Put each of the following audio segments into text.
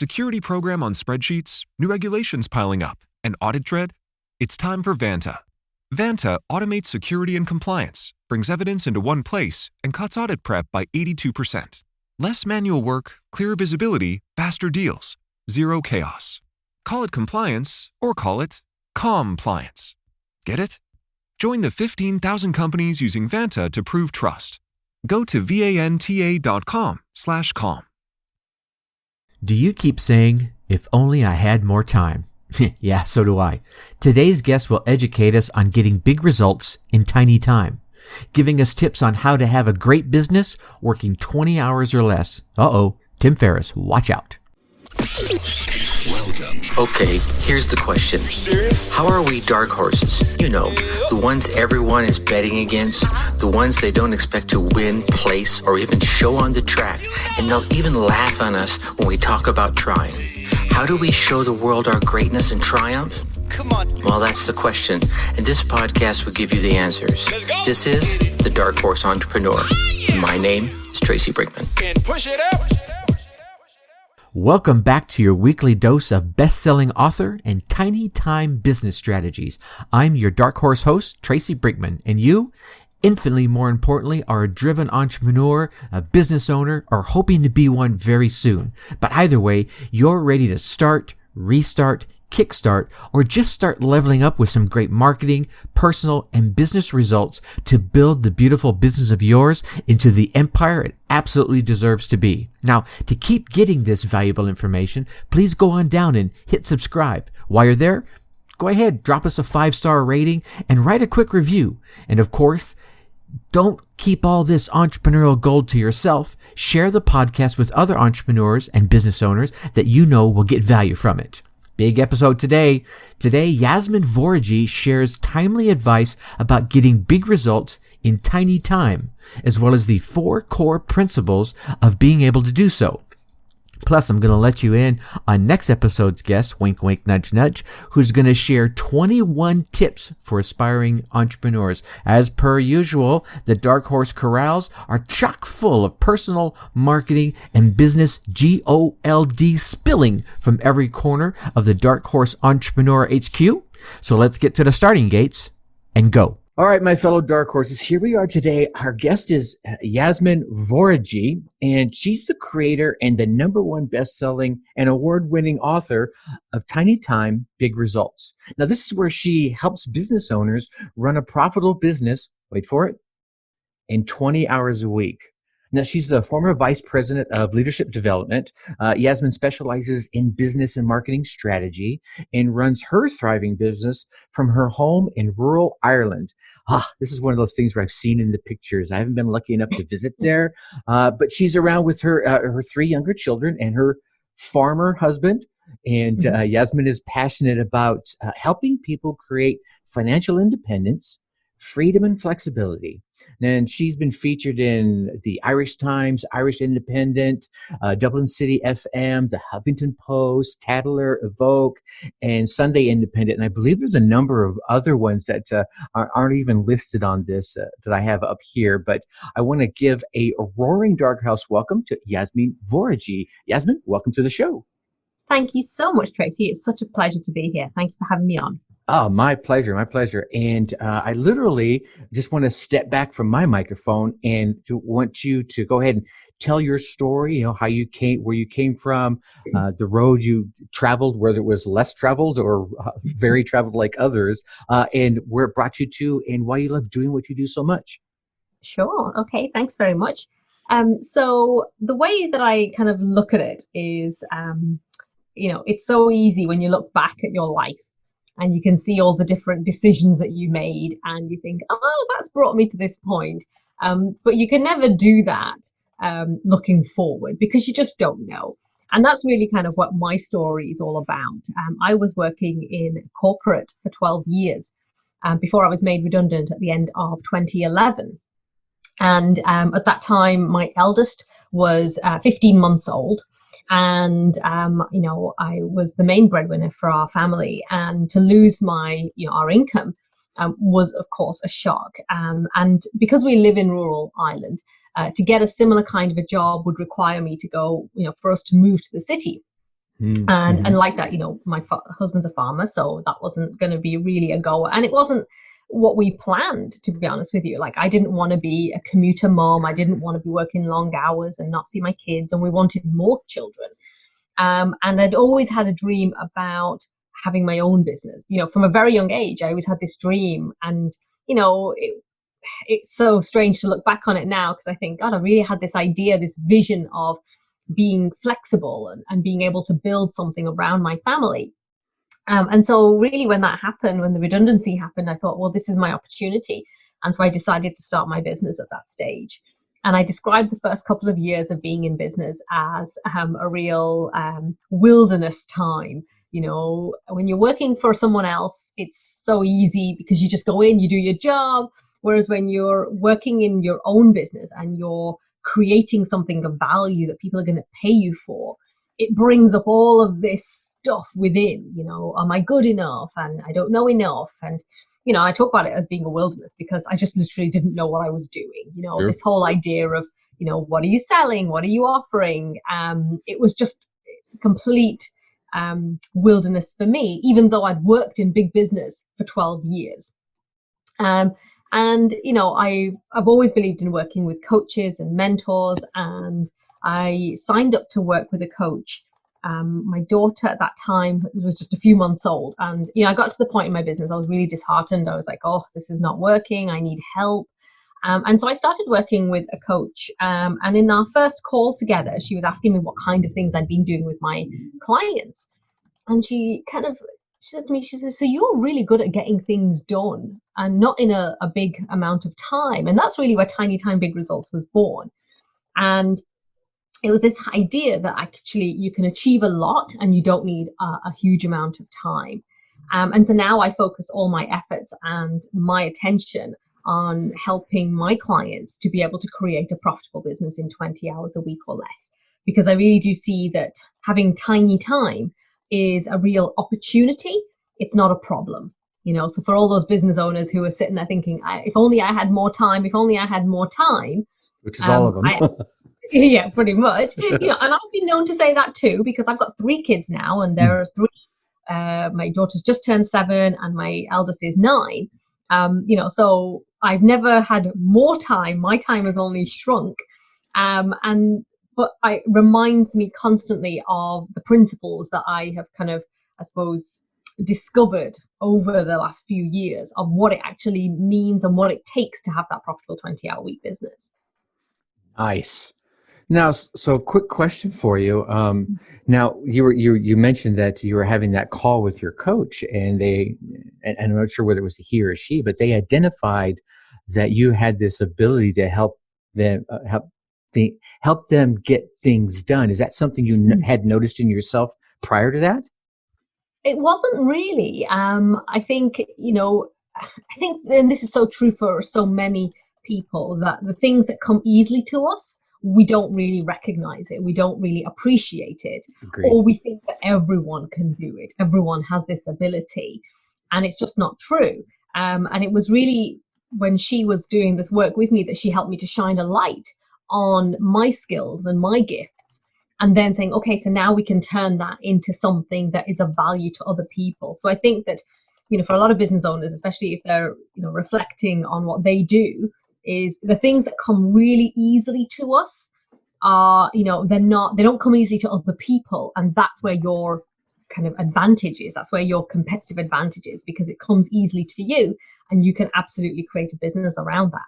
security program on spreadsheets, new regulations piling up, and audit dread? It's time for Vanta. Vanta automates security and compliance, brings evidence into one place, and cuts audit prep by 82%. Less manual work, clearer visibility, faster deals, zero chaos. Call it compliance or call it compliance. Get it? Join the 15,000 companies using Vanta to prove trust. Go to vanta.com/calm. Do you keep saying, if only I had more time? Yeah, so do I. Today's guest will educate us on getting big results in tiny time, giving us tips on how to have a great business working 20 hours or less. Tim Ferriss, watch out. Welcome. Okay, here's the question. Serious? How are we dark horses? You know, the ones everyone is betting against, the ones they don't expect to win, place, or even show on the track, and they'll even laugh on us when we talk about trying. How do we show the world our greatness and triumph? Come on. Well, that's the question, and this podcast will give you the answers. This is The Dark Horse Entrepreneur. My name is Tracy Brinkman. And push it out. Welcome back to your weekly dose of best-selling author and tiny time business strategies. I'm your Dark Horse host, Tracy Brinkman, and you, infinitely more importantly, are a driven entrepreneur, a business owner, or hoping to be one very soon. But either way, you're ready to start, restart, kickstart, or just start leveling up with some great marketing, personal, and business results to build the beautiful business of yours into the empire it absolutely deserves to be. Now, to keep getting this valuable information, please go on down and hit subscribe. While you're there, go ahead, drop us a 5-star rating and write a quick review. And of course, don't keep all this entrepreneurial gold to yourself. Share the podcast with other entrepreneurs and business owners that you know will get value from it. Big episode today. Today, Yasmin Voragee shares timely advice about getting big results in tiny time, as well as the 4 core principles of being able to do so. Plus, I'm going to let you in on next episode's guest, wink, wink, nudge, nudge, who's going to share 21 tips for aspiring entrepreneurs. As per usual, the Dark Horse Corrals are chock full of personal, marketing, and business gold spilling from every corner of the Dark Horse Entrepreneur HQ. So let's get to the starting gates and go. All right, my fellow Dark Horses, here we are today. Our guest is Yasmin Voragee, and she's the creator and the #1 best-selling and award-winning author of Tiny Time, Big Results. Now, this is where she helps business owners run a profitable business, wait for it, in 20 hours a week. Now, she's the former vice president of leadership development. Yasmin specializes in business and marketing strategy and runs her thriving business from her home in rural Ireland. This is one of those things where I've seen in the pictures. I haven't been lucky enough to visit there, but she's around with her 3 younger children and her farmer husband. And Yasmin is passionate about helping people create financial independence, freedom, and flexibility. And she's been featured in the Irish Times, Irish Independent, Dublin City FM, the Huffington Post, Tatler, Evoke, and Sunday Independent. And I believe there's a number of other ones that aren't even listed on this that I have up here. But I want to give a roaring Dark House welcome to Yasmin Voragee. Yasmin, welcome to the show. Thank you so much, Tracy. It's such a pleasure to be here. Thank you for having me on. Oh, my pleasure, my pleasure. And I literally just want to step back from my microphone and want you to go ahead and tell your story, how you came, where you came from, the road you traveled, whether it was less traveled or very traveled like others, and where it brought you to and why you love doing what you do so much. Sure. Okay. Thanks very much. So the way that I kind of look at it is, it's so easy when you look back at your life. And you can see all the different decisions that you made and you think, oh, that's brought me to this point. But you can never do that looking forward because you just don't know. And that's really kind of what my story is all about. I was working in corporate for 12 years before I was made redundant at the end of 2011. And at that time, my eldest was 15 months old. And, I was the main breadwinner for our family, and to lose our income was, of course, a shock. And because we live in rural Ireland, to get a similar kind of a job would require me to go, for us to move to the city. And like that, my husband's a farmer, so that wasn't going to be really a goer. And it wasn't what we planned, to be honest with you. Like, I didn't want to be a commuter mom. I didn't want to be working long hours and not see my kids. And we wanted more children. And I'd always had a dream about having my own business. From a very young age, I always had this dream. And, it's so strange to look back on it now, because I think, God, I really had this idea, this vision of being flexible and being able to build something around my family. And so really when that happened, when the redundancy happened, I thought, well, this is my opportunity. And so I decided to start my business at that stage. And I described the first couple of years of being in business as a real wilderness time. When you're working for someone else, it's so easy because you just go in, you do your job. Whereas when you're working in your own business and you're creating something of value that people are going to pay you for, it brings up all of this stuff within, am I good enough? And I don't know enough. And, I talk about it as being a wilderness because I just literally didn't know what I was doing. Sure. This whole idea of, what are you selling? What are you offering? It was just complete wilderness for me, even though I'd worked in big business for 12 years. And, I've always believed in working with coaches and mentors, and I signed up to work with a coach. My daughter at that time was just a few months old. And, I got to the point in my business, I was really disheartened. I was like, oh, this is not working. I need help. And so I started working with a coach. And in our first call together, she was asking me what kind of things I'd been doing with my clients. And she said to me, she says, so you're really good at getting things done and not in a big amount of time. And that's really where Tiny Time Big Results was born. And it was this idea that actually you can achieve a lot and you don't need a huge amount of time. And so now I focus all my efforts and my attention on helping my clients to be able to create a profitable business in 20 hours a week or less. Because I really do see that having tiny time is a real opportunity. It's not a problem. So for all those business owners who are sitting there thinking, if only I had more time, which is all of them. Yeah, pretty much. And I've been known to say that too, because I've got 3 kids now, and there are 3. My daughter's just turned 7, and my eldest is 9. So I've never had more time. My time has only shrunk. But it reminds me constantly of the principles that I have kind of, I suppose, discovered over the last few years of what it actually means and what it takes to have that profitable 20-hour week business. Nice. Now, so quick question for you. Now you mentioned that you were having that call with your coach, and I'm not sure whether it was he or she, but they identified that you had this ability to help them get things done. Is that something you had noticed in yourself prior to that? It wasn't really. I think, and this is so true for so many people, that the things that come easily to us, we don't really recognize it. We don't really appreciate it. Agreed. Or we think that everyone can do it. Everyone has this ability. And it's just not true. And it was really when she was doing this work with me that she helped me to shine a light on my skills and my gifts. And then saying, okay, so now we can turn that into something that is of value to other people. So I think that, for a lot of business owners, especially if they're, reflecting on what they do, is the things that come really easily to us are, they don't come easily to other people. And that's where your kind of advantage is. That's where your competitive advantage is, because it comes easily to you and you can absolutely create a business around that.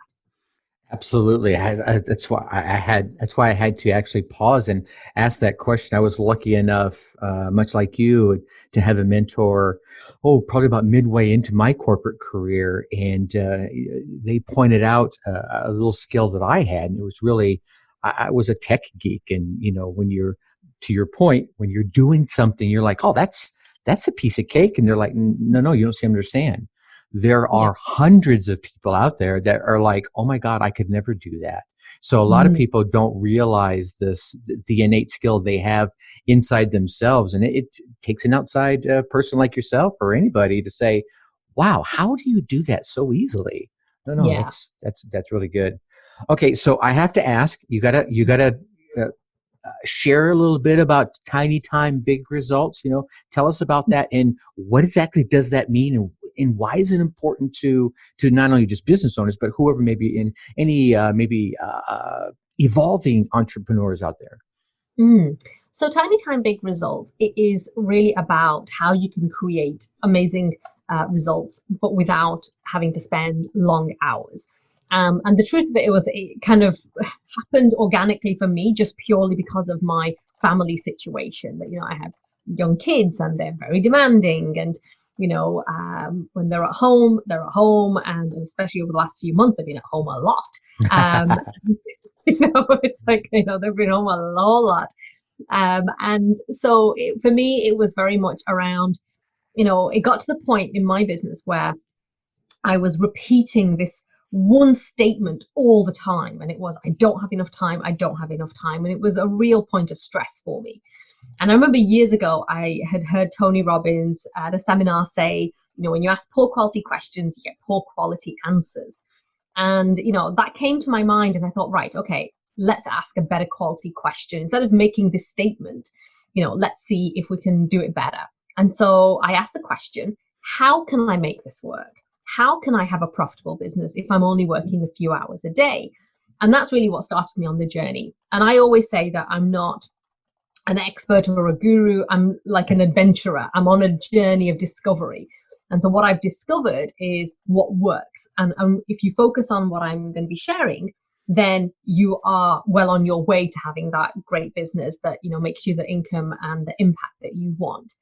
Absolutely. That's why I had to actually pause and ask that question. I was lucky enough, much like you, to have a mentor, probably about midway into my corporate career. And they pointed out a little skill that I had. And it was really, I was a tech geek. And, when you're, to your point, when you're doing something, you're like, oh, that's a piece of cake. And they're like, no, you don't seem to understand. There are hundreds of people out there that are like, oh my God, I could never do that. So a lot of people don't realize the innate skill they have inside themselves. And it takes an outside person like yourself or anybody to say, wow, how do you do that so easily? No, Yeah. that's really good. Okay. So I have to ask, you gotta share a little bit about tiny time, big results? Tell us about that, and what exactly does that mean, and why is it important to not only just business owners, but whoever may be in any evolving entrepreneurs out there? So tiny time, big results. It is really about how you can create amazing results, but without having to spend long hours. And the truth of it kind of happened organically for me, just purely because of my family situation. That I have young kids and they're very demanding, and when they're at home, and especially over the last few months, they've been at home a lot. It's like they've been home a lot. And so for me, it was very much around, it got to the point in my business where I was repeating this one statement all the time. And it was, I don't have enough time. I don't have enough time. And it was a real point of stress for me. And I remember years ago, I had heard Tony Robbins at a seminar say, when you ask poor quality questions, you get poor quality answers. And, that came to my mind, and I thought, right, okay, let's ask a better quality question. Instead of making this statement, let's see if we can do it better. And so I asked the question, how can I make this work? How can I have a profitable business if I'm only working a few hours a day? And that's really what started me on the journey. And I always say that I'm not an expert or a guru. I'm like an adventurer. I'm on a journey of discovery. And so what I've discovered is what works. And if you focus on what I'm going to be sharing, then you are well on your way to having that great business that, makes you the income and the impact that you want.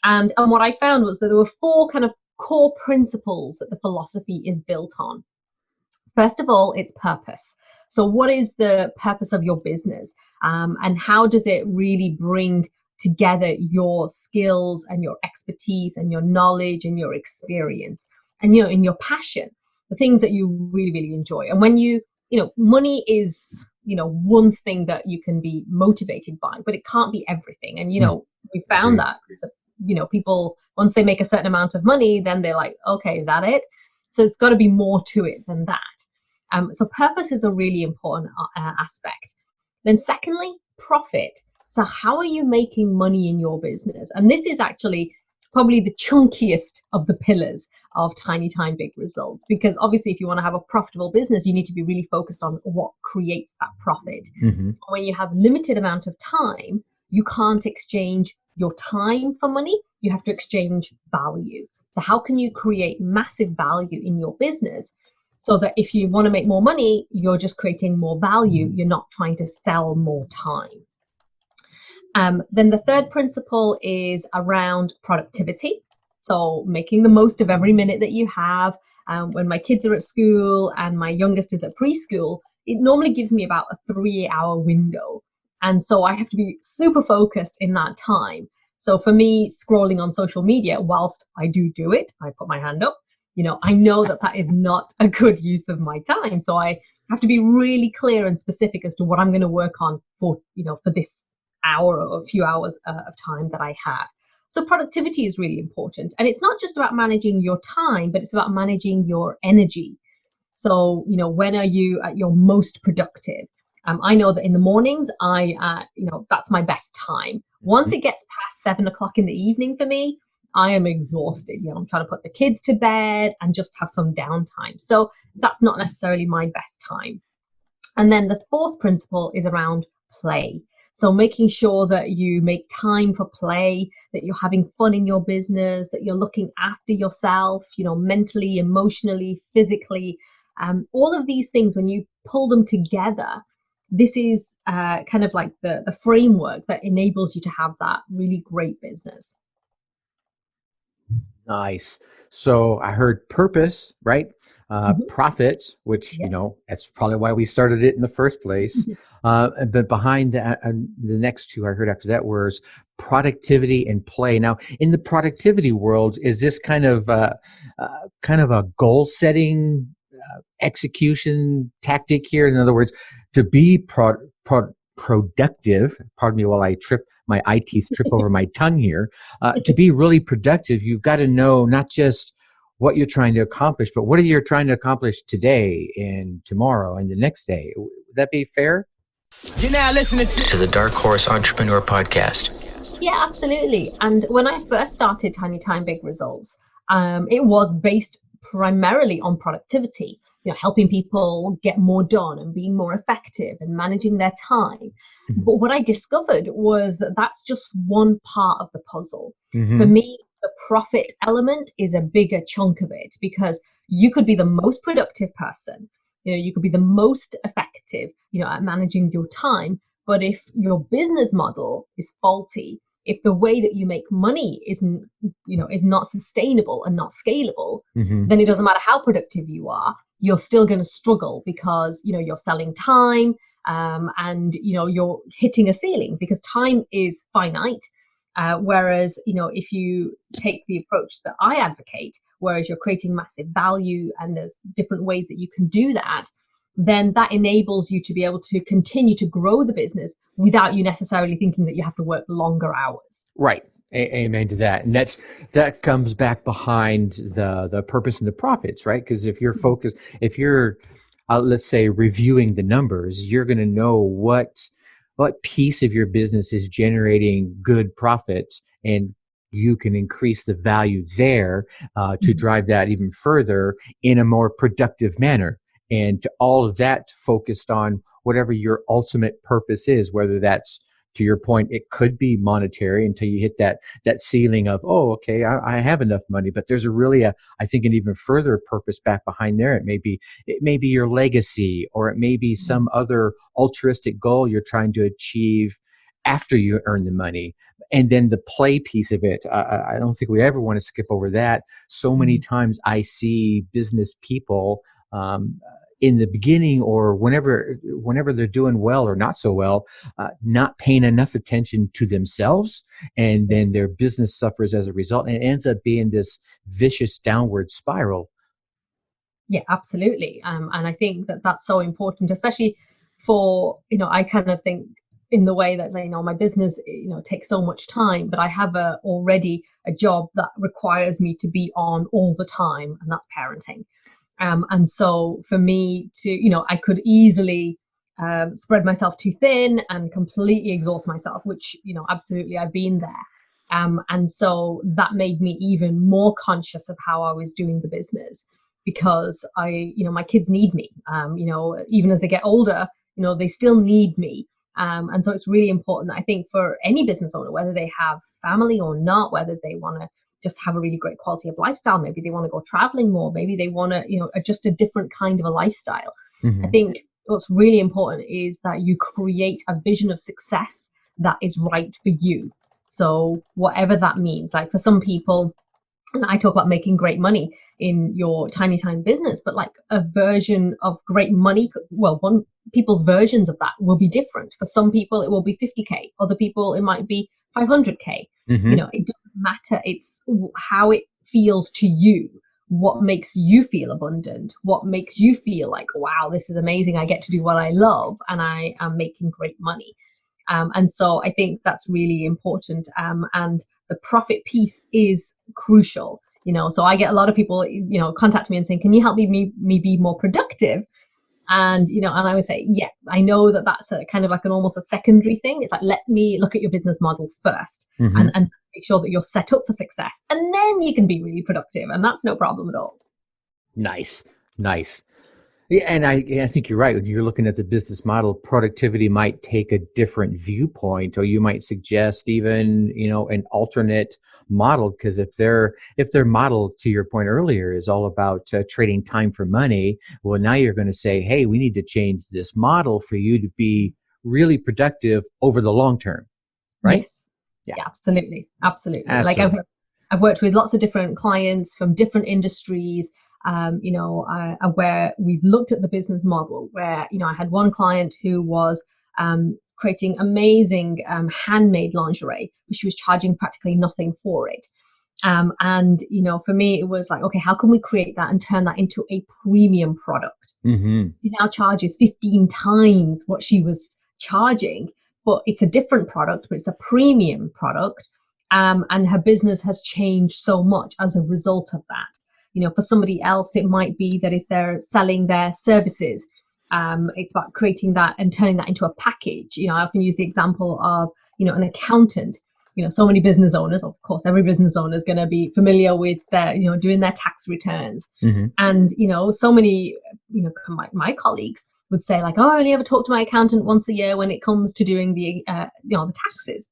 And what I found was that there were 4 kind of core principles that the philosophy is built on. First of all, it's purpose. So what is the purpose of your business? And how does it really bring together your skills and your expertise and your knowledge and your experience and, in your passion, the things that you really, really enjoy. And when money is, one thing that you can be motivated by, but it can't be everything. And, we found that people, once they make a certain amount of money, then they're like, okay, is that it? So it's got to be more to it than that. So purpose is a really important aspect. Then secondly, profit. So how are you making money in your business? And this is actually probably the chunkiest of the pillars of tiny time, big results. Because obviously, if you want to have a profitable business, you need to be really focused on what creates that profit. Mm-hmm. When you have limited amount of time, you can't exchange your time for money. You have to exchange value. So how can you create massive value in your business so that if you want to make more money, you're just creating more value. You're not trying to sell more time. Then the third principle is around productivity. So making the most of every minute that you have. When my kids are at school and my youngest is at preschool, it normally gives me about a 3-hour window. And so I have to be super focused in that time. So for me, scrolling on social media, whilst I do it, I put my hand up, I know that is not a good use of my time. So I have to be really clear and specific as to what I'm going to work on for this hour or a few hours of time that I have. So productivity is really important. And it's not just about managing your time, but it's about managing your energy. So, when are you at your most productive? I know that in the mornings, that's my best time. Once it gets past 7:00 in the evening for me, I am exhausted. I'm trying to put the kids to bed and just have some downtime. So that's not necessarily my best time. And then the fourth principle is around play. So making sure that you make time for play, that you're having fun in your business, that you're looking after yourself, mentally, emotionally, physically, all of these things, when you pull them together, this is kind of like the framework that enables you to have that really great business. Nice. So I heard purpose, right? Profit, which, that's probably why we started it in the first place. But behind that, the next two I heard after that was productivity and play. Now, in the productivity world, is this kind of a goal setting execution tactic here? In other words, to be productive, pardon me while my eye teeth trip over my tongue here, to be really productive, you've got to know not just what you're trying to accomplish, but what are you trying to accomplish today and tomorrow and the next day. Would that be fair? You're now listening to the Dark Horse Entrepreneur Podcast. Yeah, absolutely. And when I first started Tiny Time Big Results, it was based primarily on productivity, helping people get more done and being more effective and managing their time. But what I discovered was that that's just one part of the puzzle. For me, the profit element is a bigger chunk of it, because you could be the most productive person, you could be the most effective, at managing your time. But if your business model is faulty, if the way that you make money is not sustainable and not scalable, then it doesn't matter how productive you are, you're still going to struggle, because, you're selling time, and, you're hitting a ceiling, because time is finite. Whereas, if you take the approach that I advocate, whereas you're creating massive value and there's different ways that you can do that, then that enables you to be able to continue to grow the business without you necessarily thinking that you have to work longer hours. Right. Amen to that. And that comes back behind the purpose and the profits, right? Because if you're focused, if you're, let's say, reviewing the numbers, you're going to know what piece of your business is generating good profit, and you can increase the value there to drive that even further in a more productive manner. And to all of that focused on whatever your ultimate purpose is, whether that's, to your point, it could be monetary until you hit that ceiling of, oh, okay, I have enough money. But there's I think an even further purpose back behind there. It may be your legacy, or it may be some other altruistic goal you're trying to achieve after you earn the money. And then the play piece of it, I don't think we ever want to skip over that. So many times I see business people in the beginning, or whenever they're doing well or not so well, not paying enough attention to themselves, and then their business suffers as a result, and it ends up being this vicious downward spiral. Yeah, absolutely. And I think that that's so important, especially for, I kind of think in the way that, my business, takes so much time, but I have already a job that requires me to be on all the time, and that's parenting. And so for me to, I could easily spread myself too thin and completely exhaust myself, which, absolutely I've been there. And so that made me even more conscious of how I was doing the business, because my kids need me, even as they get older, they still need me. And so it's really important, I think, for any business owner, whether they have family or not, whether they want to just have a really great quality of lifestyle, maybe they want to go traveling more, maybe they want to, just a different kind of a lifestyle. I think what's really important is that you create a vision of success that is right for you. So whatever that means, like for some people, and I talk about making great money in your tiny time business, but like a version of great money, people's versions of that will be different. For some people, it will be 50K. Other people, it might be 500K. It doesn't matter. It's how it feels to you. What makes you feel abundant? What makes you feel like, wow, this is amazing. I get to do what I love, and I am making great money. And so I think that's really important. And the profit piece is crucial. So I get a lot of people, contact me and saying, can you help me be more productive? And, and I would say, yeah, I know that that's a kind of like almost a secondary thing. It's like, let me look at your business model first and make sure that you're set up for success. And then you can be really productive. And that's no problem at all. Nice. Yeah, and I think you're right. When you're looking at the business model, productivity might take a different viewpoint, or you might suggest even, an alternate model. Because if their model, to your point earlier, is all about trading time for money, well, now you're going to say, hey, we need to change this model for you to be really productive over the long term, right? Yes. Yeah, absolutely. Like I've worked with lots of different clients from different industries. Where we've looked at the business model, where, I had one client who was creating amazing handmade lingerie, but she was charging practically nothing for it. And for me, it was like, okay, how can we create that and turn that into a premium product? She now charges 15 times what she was charging, but it's a different product, but it's a premium product. And her business has changed so much as a result of that. For somebody else, it might be that if they're selling their services, It's about creating that and turning that into a package. I often use the example of, an accountant. So many business owners, of course, every business owner is going to be familiar with their, doing their tax returns. Mm-hmm. And, so many, my colleagues would say like, oh, I only ever talk to my accountant once a year when it comes to doing the taxes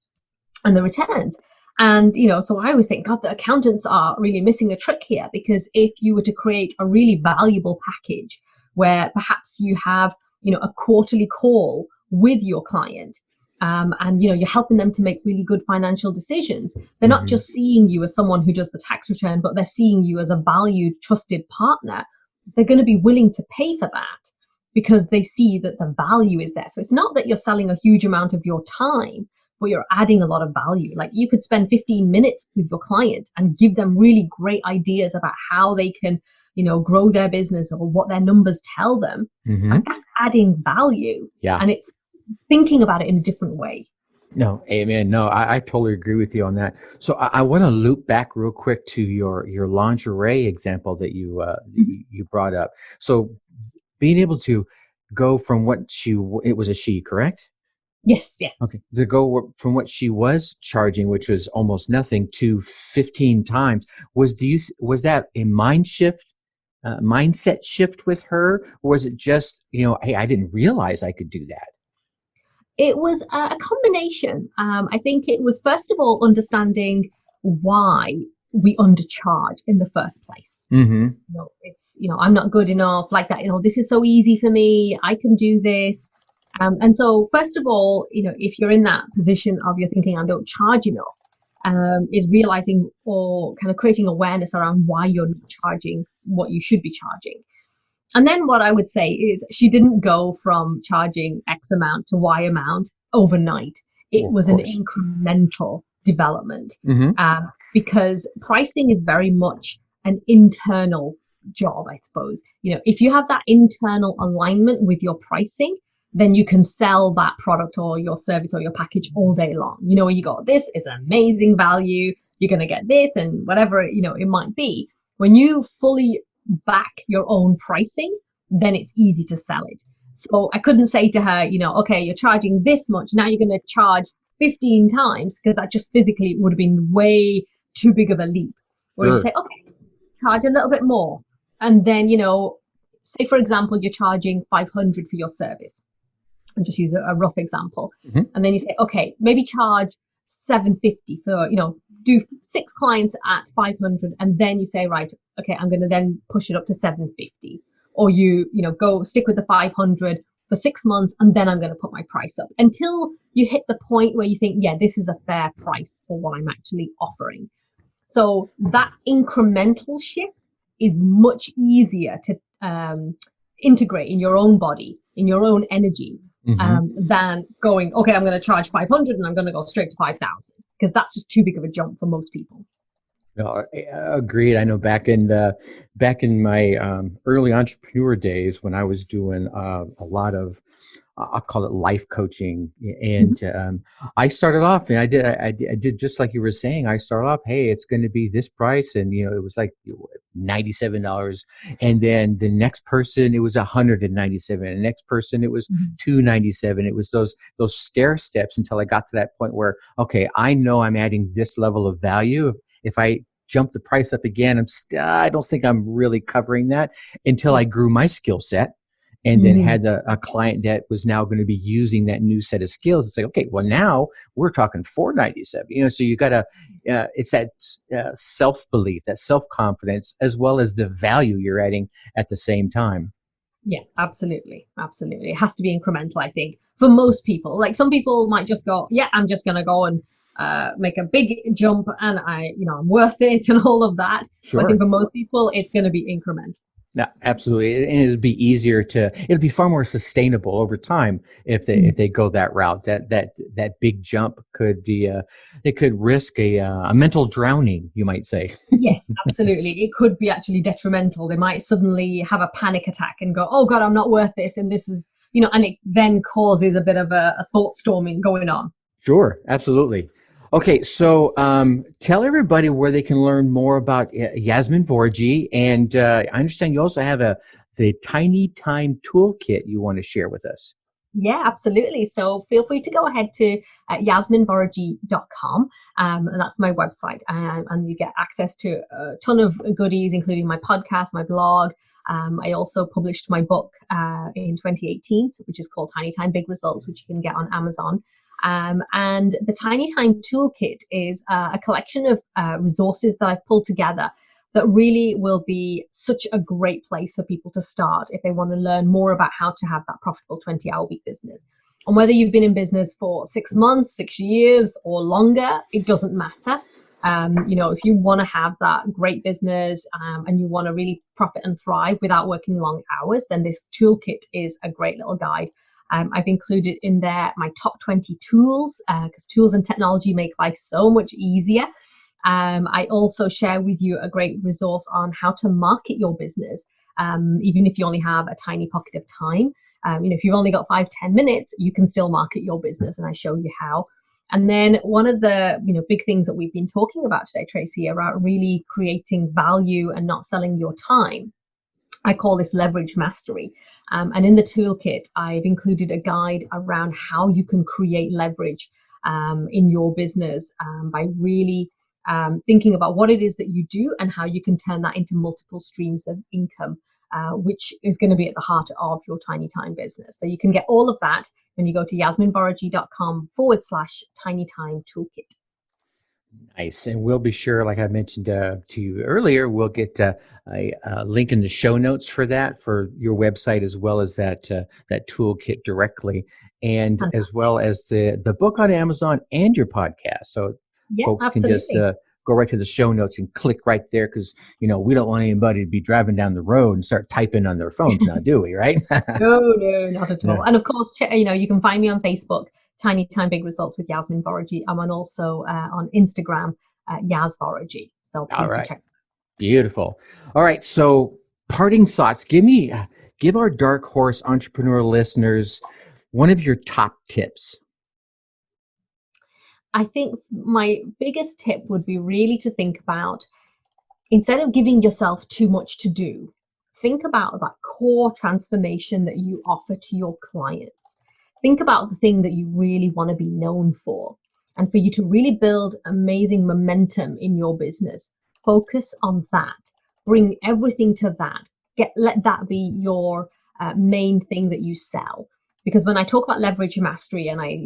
and the returns. And, so I always think, God, the accountants are really missing a trick here, because if you were to create a really valuable package where perhaps you have, a quarterly call with your client, and you're helping them to make really good financial decisions. They're not just seeing you as someone who does the tax return, but they're seeing you as a valued, trusted partner. They're going to be willing to pay for that because they see that the value is there. So it's not that you're selling a huge amount of your time, but you're adding a lot of value. Like you could spend 15 minutes with your client and give them really great ideas about how they can, grow their business or what their numbers tell them. And that's adding value. Yeah. And it's thinking about it in a different way. No, amen. No, I totally agree with you on that. So I want to loop back real quick to your lingerie example that you brought up. So being able to go from it was a she, correct? Yes. Yeah. Okay. To go from what she was charging, which was almost nothing, to 15 times. Was that a mindset shift with her? Or was it just, hey, I didn't realize I could do that? It was a combination. I think it was, first of all, understanding why we undercharge in the first place. Mm-hmm. It's, I'm not good enough like that. This is so easy for me. I can do this. And so, first of all, if you're in that position of you're thinking I don't charge enough, is realizing or kind of creating awareness around why you're not charging what you should be charging. And then what I would say is she didn't go from charging X amount to Y amount overnight. It was an incremental development, because pricing is very much an internal job, I suppose. If you have that internal alignment with your pricing, then you can sell that product or your service or your package all day long. You go, this is amazing value. You're going to get this and whatever, it might be. When you fully back your own pricing, then it's easy to sell it. So I couldn't say to her, okay, you're charging this much. Now you're going to charge 15 times, because that just physically would have been way too big of a leap. Or you say, okay, charge a little bit more. And then, say, for example, you're charging 500 for your service. And just use a rough example. And then you say, okay, maybe charge 750 for, do 6 clients at 500. And then you say, right, okay, I'm going to then push it up to 750. Or go stick with the 500 for 6 months, and then I'm going to put my price up until you hit the point where you think, yeah, this is a fair price for what I'm actually offering. So that incremental shift is much easier to integrate in your own body, in your own energy, than going, okay, I'm going to charge 500 and I'm going to go straight to 5,000, because that's just too big of a jump for most people. No, agreed. I know back in my early entrepreneur days, when I was doing a lot of, I'll call it life coaching, and I started off, and I did just like you were saying. I started off, hey, it's going to be this price, and it was like $97, and then the next person it was $197, and the next person it was $297. It was those stair steps until I got to that point where, okay, I know I'm adding this level of value. If I jump the price up again, I don't think I'm really covering that, until I grew my skill set, and then had a client that was now going to be using that new set of skills. It's like, okay, well, now we're talking $497. So you got to, it's that self-belief, that self-confidence, as well as the value you're adding at the same time. Yeah, absolutely. Absolutely. It has to be incremental, I think, for most people. Like some people might just go, yeah, I'm just going to go and make a big jump and I'm worth it and all of that. Sure. But I think for most people, it's going to be incremental. No, absolutely. And it'll be far more sustainable over time if they go that route. That big jump could be, it could risk a mental drowning, you might say. Yes, absolutely. It could be actually detrimental. They might suddenly have a panic attack and go, oh God, I'm not worth this. And this is, and it then causes a bit of a thought storming going on. Sure. Absolutely. Okay, so tell everybody where they can learn more about Yasmin Voragee, and I understand you also have a the Tiny Time Toolkit you want to share with us. Yeah, absolutely. So feel free to go ahead to yasminvoragee.com, and that's my website. And you get access to a ton of goodies, including my podcast, my blog. I also published my book in 2018, which is called Tiny Time Big Results, which you can get on Amazon. And the Tiny Time Toolkit is a collection of resources that I've pulled together that really will be such a great place for people to start if they want to learn more about how to have that profitable 20-hour-week business. And whether you've been in business for 6 months, 6 years, or longer, it doesn't matter. If you want to have that great business and you want to really profit and thrive without working long hours, then this toolkit is a great little guide. I've included in there my top 20 tools because tools and technology make life so much easier. I also share with you a great resource on how to market your business, even if you only have a tiny pocket of time. If you've only got 5-10 minutes, you can still market your business, and I show you how. And then one of the big things that we've been talking about today, Tracy, about really creating value and not selling your time, I call this leverage mastery. And in the toolkit, I've included a guide around how you can create leverage in your business by really thinking about what it is that you do and how you can turn that into multiple streams of income, which is going to be at the heart of your tiny time business. So you can get all of that when you go to yasminvoragee.com/tiny time toolkit. Nice. And we'll be sure, like I mentioned to you earlier, we'll get a link in the show notes for that, for your website, as well as that toolkit directly, and as well as the book on Amazon and your podcast. So folks absolutely. can just go right to the show notes and click right there, because we don't want anybody to be driving down the road and start typing on their phones now, do we? Right? No, not at all. And of course, you can find me on Facebook, Tiny Time Big Results with Yasmin Voragee. I'm also on Instagram, Yas Voragee. So please check. Beautiful. All right. So parting thoughts. Give our Dark Horse entrepreneur listeners one of your top tips. I think my biggest tip would be really to think about, instead of giving yourself too much to do, think about that core transformation that you offer to your clients. Think about the thing that you really want to be known for. And for you to really build amazing momentum in your business, focus on that. Bring everything to that. Let that be your main thing that you sell. Because when I talk about leverage mastery and I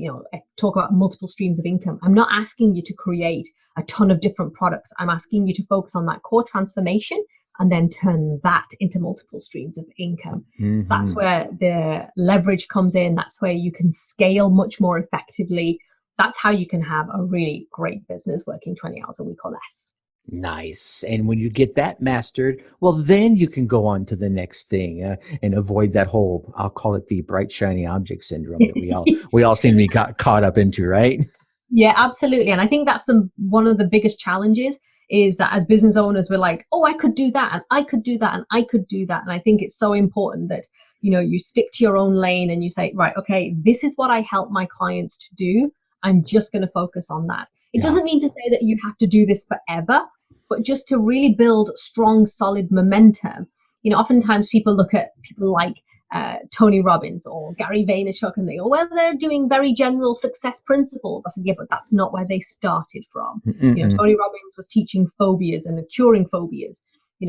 talk about multiple streams of income, I'm not asking you to create a ton of different products. I'm asking you to focus on that core transformation and then turn that into multiple streams of income. Mm-hmm. That's where the leverage comes in. That's where you can scale much more effectively. That's how you can have a really great business working 20 hours a week or less. Nice. And when you get that mastered, well, then you can go on to the next thing and avoid that whole, I'll call it the bright, shiny object syndrome that we all seem to be caught up into, right? Yeah, absolutely. And I think that's one of the biggest challenges, is that as business owners, we're like, oh, I could do that, and I could do that, and I could do that. And I think it's so important that, you stick to your own lane and you say, right, okay, this is what I help my clients to do. I'm just going to focus on that. It doesn't mean to say that you have to do this forever, but just to really build strong, solid momentum. Oftentimes people look at people like Tony Robbins or Gary Vaynerchuk and they go, well, they're doing very general success principles. I said, yeah, but that's not where they started from. Mm-mm. Tony Robbins was teaching phobias and curing phobias.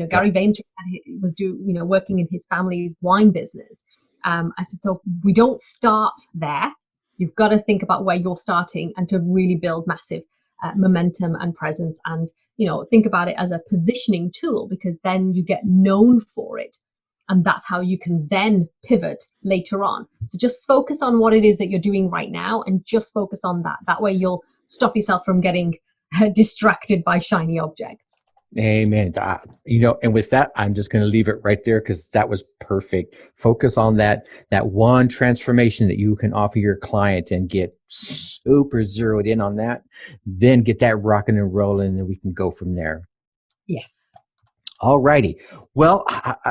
Gary Vaynerchuk was working in his family's wine business. I said, so we don't start there. You've got to think about where you're starting and to really build massive momentum and presence, and think about it as a positioning tool, because then you get known for it, and that's how you can then pivot later on. So just focus on what it is that you're doing right now and just focus on that. That way you'll stop yourself from getting distracted by shiny objects. Amen. And with that, I'm just going to leave it right there, because that was perfect. Focus on that one transformation that you can offer your client and get super zeroed in on that. Then get that rocking and rolling, and then we can go from there. Yes. All righty. Well,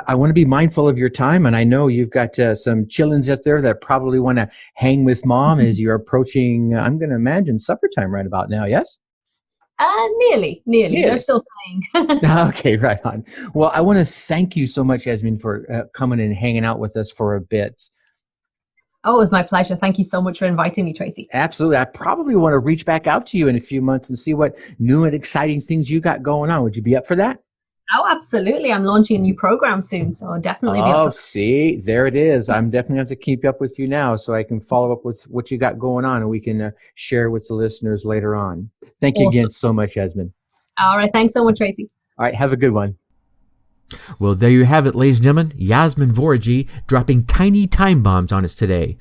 I want to be mindful of your time, and I know you've got some chillins out there that probably want to hang with mom as you're approaching, I'm going to imagine, supper time right about now. Yes? Nearly. They're still playing. Okay, right on. Well, I want to thank you so much, Yasmin, for coming and hanging out with us for a bit. Oh, it was my pleasure. Thank you so much for inviting me, Tracy. Absolutely. I probably want to reach back out to you in a few months and see what new and exciting things you got going on. Would you be up for that? Oh, absolutely. I'm launching a new program soon, so I'll definitely be up for that. See, there it is. I'm definitely have to keep up with you now so I can follow up with what you got going on and we can share with the listeners later on. Thank you again so much, Yasmin. All right. Thanks so much, Tracy. All right. Have a good one. Well, there you have it, ladies and gentlemen. Yasmin Voragee dropping tiny time bombs on us today.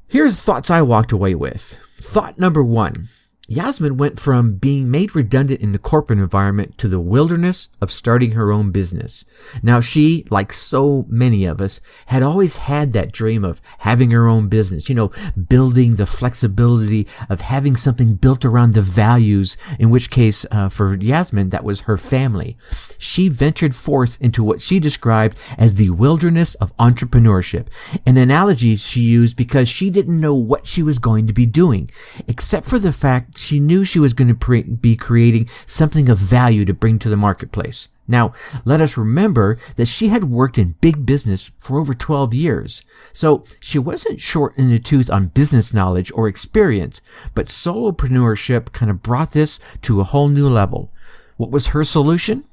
Here's thoughts I walked away with. Thought number 1. Yasmin went from being made redundant in the corporate environment to the wilderness of starting her own business. Now she, like so many of us, had always had that dream of having her own business, building the flexibility of having something built around the values, in which case, for Yasmin, that was her family. She ventured forth into what she described as the wilderness of entrepreneurship, an analogy she used because she didn't know what she was going to be doing, except for the fact she knew she was going to be creating something of value to bring to the marketplace. Now, let us remember that she had worked in big business for over 12 years. So she wasn't short in the tooth on business knowledge or experience, but solopreneurship kind of brought this to a whole new level. What was her solution?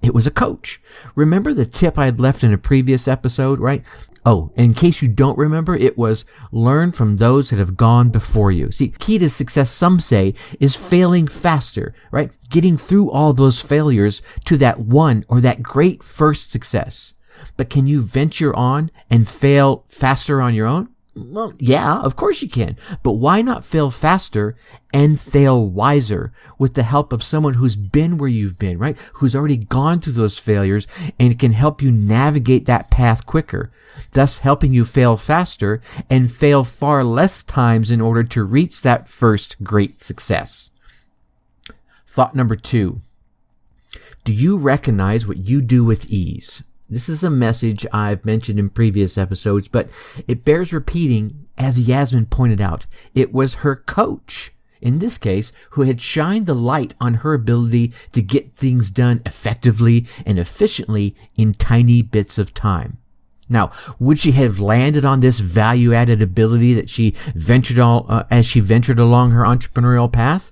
It was a coach. Remember the tip I had left in a previous episode, right? Oh, in case you don't remember, it was learn from those that have gone before you. See, key to success, some say, is failing faster, right? Getting through all those failures to that one or that great first success. But can you venture on and fail faster on your own? Well, yeah, of course you can. But why not fail faster and fail wiser with the help of someone who's been where you've been, right? Who's already gone through those failures and can help you navigate that path quicker, thus helping you fail faster and fail far less times in order to reach that first great success. Thought number 2. Do you recognize what you do with ease? This is a message I've mentioned in previous episodes, but it bears repeating, as Yasmin pointed out. It was her coach, in this case, who had shined the light on her ability to get things done effectively and efficiently in tiny bits of time. Now, would she have landed on this value-added ability that she ventured as she ventured along her entrepreneurial path?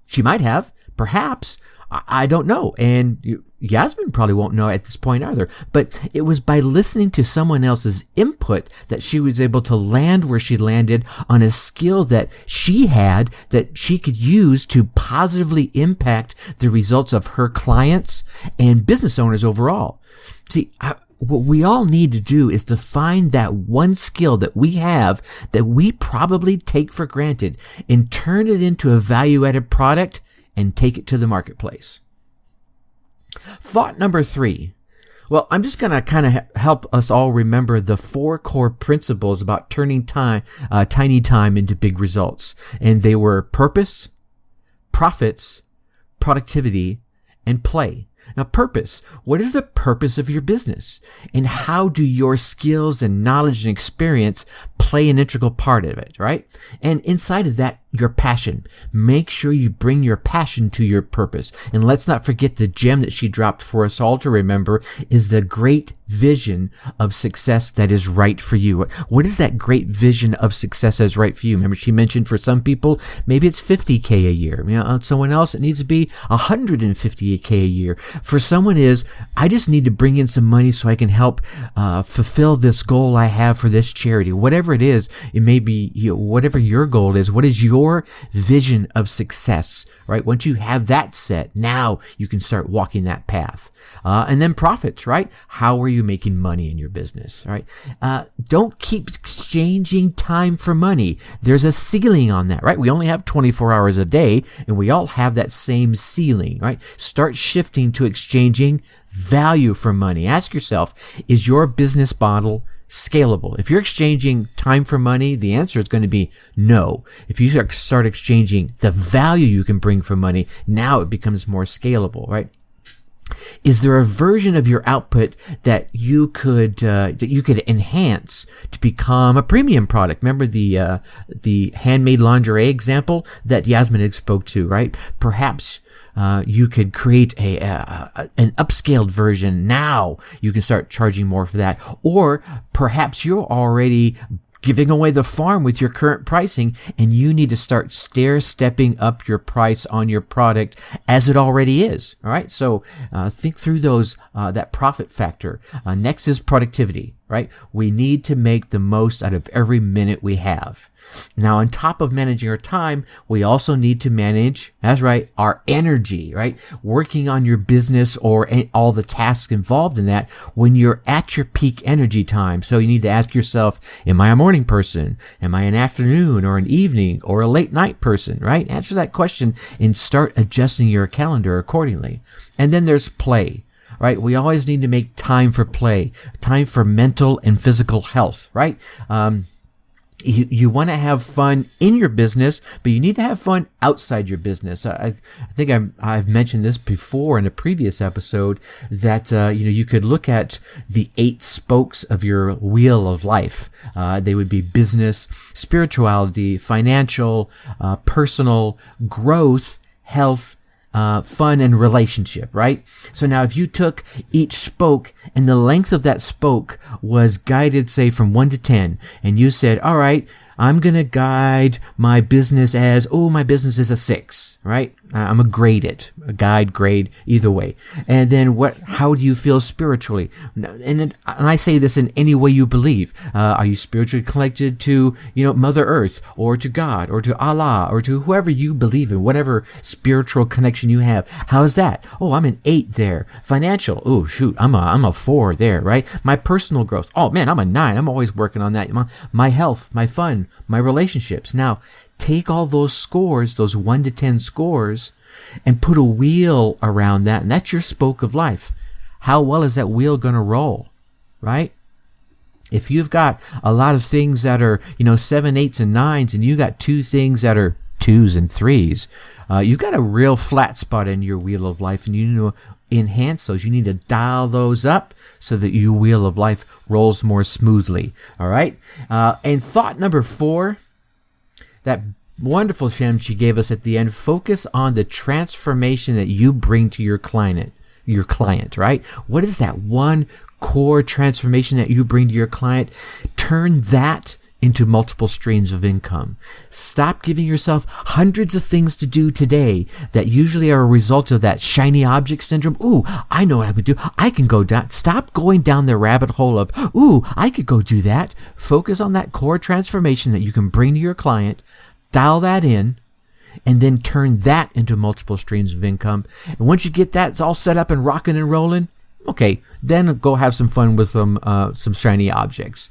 She might have, perhaps. I don't know. And Yasmin probably won't know at this point either. But it was by listening to someone else's input that she was able to land where she landed on a skill that she had that she could use to positively impact the results of her clients and business owners overall. See, what we all need to do is to find that one skill that we have that we probably take for granted and turn it into a value-added product and take it to the marketplace. Thought number 3. Well, I'm just going to kind of help us all remember the 4 core principles about turning tiny time into big results. And they were purpose, profits, productivity, and play. Now, purpose. What is the purpose of your business? And how do your skills and knowledge and experience play an integral part of it, right? And inside of that, your passion. Make sure you bring your passion to your purpose. And let's not forget the gem that she dropped for us all to remember is the great vision of success that is right for you. What is that great vision of success that is right for you? Remember, she mentioned for some people, maybe it's $50K a year. Someone else, it needs to be $150K a year. For someone is, I just need to bring in some money so I can help fulfill this goal I have for this charity. Whatever it is, it may be whatever your goal is. What is your vision of success, right? Once you have that set, now you can start walking that path. And then profits, right? How are you making money in your business, right? Don't keep exchanging time for money. There's a ceiling on that, right? We only have 24 hours a day and we all have that same ceiling, right? Start shifting to exchanging value for money. Ask yourself, is your business model scalable? If you're exchanging time for money, the answer is going to be no. If you start exchanging the value you can bring for money, now it becomes more scalable, right? Is there a version of your output that you could enhance to become a premium product? Remember the handmade lingerie example that Yasmin spoke to, right? Perhaps you could create an upscaled version. Now you can start charging more for that. Or perhaps you're already giving away the farm with your current pricing, and you need to start stair-stepping up your price on your product as it already is. All right. So think through that profit factor. Next is productivity, right? We need to make the most out of every minute we have. Now, on top of managing our time, we also need to manage, that's right, our energy, right? Working on your business or all the tasks involved in that when you're at your peak energy time. So you need to ask yourself, am I a morning person? Am I an afternoon or an evening or a late night person, right? Answer that question and start adjusting your calendar accordingly. And then there's play. Right? We always need to make time for play, time for mental and physical health, right? You want to have fun in your business, but you need to have fun outside your business. I think I've mentioned this before in a previous episode that, you could look at the 8 spokes of your wheel of life. They would be business, spirituality, financial, personal, growth, health, fun, and relationship, right? So now if you took each spoke and the length of that spoke was guided, say, from 1 to 10, and you said, all right, I'm going to guide my business as, my business is a 6, right? I'm going to grade it, a guide, grade, either way. And then how do you feel spiritually? And I say this in any way you believe. Are you spiritually connected to, Mother Earth or to God or to Allah or to whoever you believe in, whatever spiritual connection you have? How's that? I'm an 8 there. Financial. Oh, shoot. I'm a 4 there, right? My personal growth. Oh man, I'm a 9. I'm always working on that. My health, my fun, my relationships. Now, take all those scores, those 1 to 10 scores, and put a wheel around that, and that's your spoke of life. How well is that wheel going to roll, right? If you've got a lot of things that are, 7, 8s, and 9s, and you got 2 things that are 2s and 3s, you've got a real flat spot in your wheel of life, and you need to enhance those. You need to dial those up so that your wheel of life rolls more smoothly, all right? And thought number 4, that wonderful gem she gave us at the end, focus on the transformation that you bring to your client, right? What is that one core transformation that you bring to your client? Turn that into multiple streams of income. Stop giving yourself hundreds of things to do today that usually are a result of that shiny object syndrome. Ooh, I know what I would do. I can go down. Stop going down the rabbit hole of, ooh, I could go do that. Focus on that core transformation that you can bring to your client, dial that in, and then turn that into multiple streams of income. And once you get that, it's all set up and rocking and rolling. Okay, then go have some fun with some shiny objects.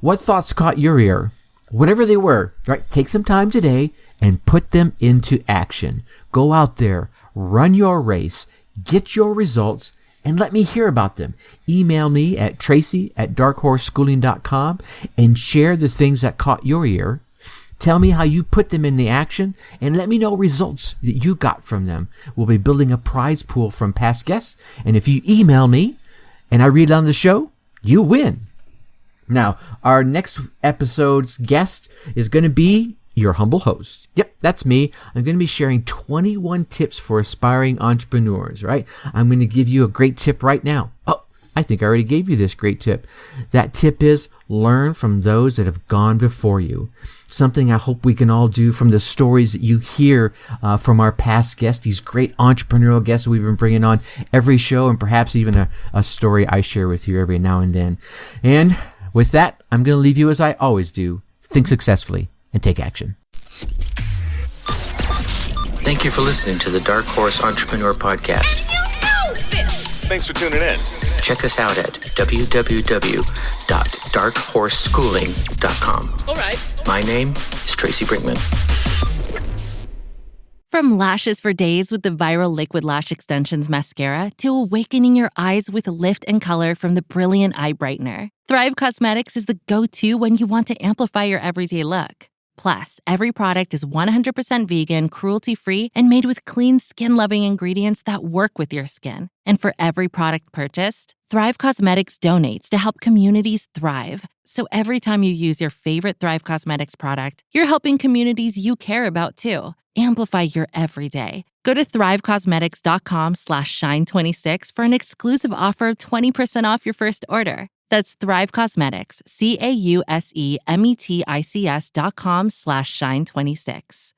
What thoughts caught your ear? Whatever they were, right? Take some time today and put them into action. Go out there, run your race, get your results, and let me hear about them. Email me at tracy@darkhorseschooling.com and share the things that caught your ear. Tell me how you put them into action and let me know results that you got from them. We'll be building a prize pool from past guests. And if you email me and I read it on the show, you win. Now, our next episode's guest is going to be your humble host. Yep, that's me. I'm going to be sharing 21 tips for aspiring entrepreneurs, right? I'm going to give you a great tip right now. Oh, I think I already gave you this great tip. That tip is learn from those that have gone before you. Something I hope we can all do from the stories that you hear from our past guests, these great entrepreneurial guests that we've been bringing on every show, and perhaps even a story I share with you every now and then. And with that, I'm going to leave you as I always do. Think successfully and take action. Thank you for listening to the Dark Horse Entrepreneur Podcast. Thanks for tuning in. Check us out at www.darkhorseschooling.com. All right. My name is Tracy Brinkman. From lashes for days with the viral Liquid Lash Extensions mascara to awakening your eyes with lift and color from the Brilliant Eye Brightener, Thrive Cosmetics is the go-to when you want to amplify your everyday look. Plus, every product is 100% vegan, cruelty-free, and made with clean, skin-loving ingredients that work with your skin. And for every product purchased, Thrive Cosmetics donates to help communities thrive. So every time you use your favorite Thrive Cosmetics product, you're helping communities you care about too. Amplify your everyday. Go to thrivecosmetics.com/shine26 for an exclusive offer of 20% off your first order. That's Thrive Cosmetics, CAUSEMETICS.com/shine26.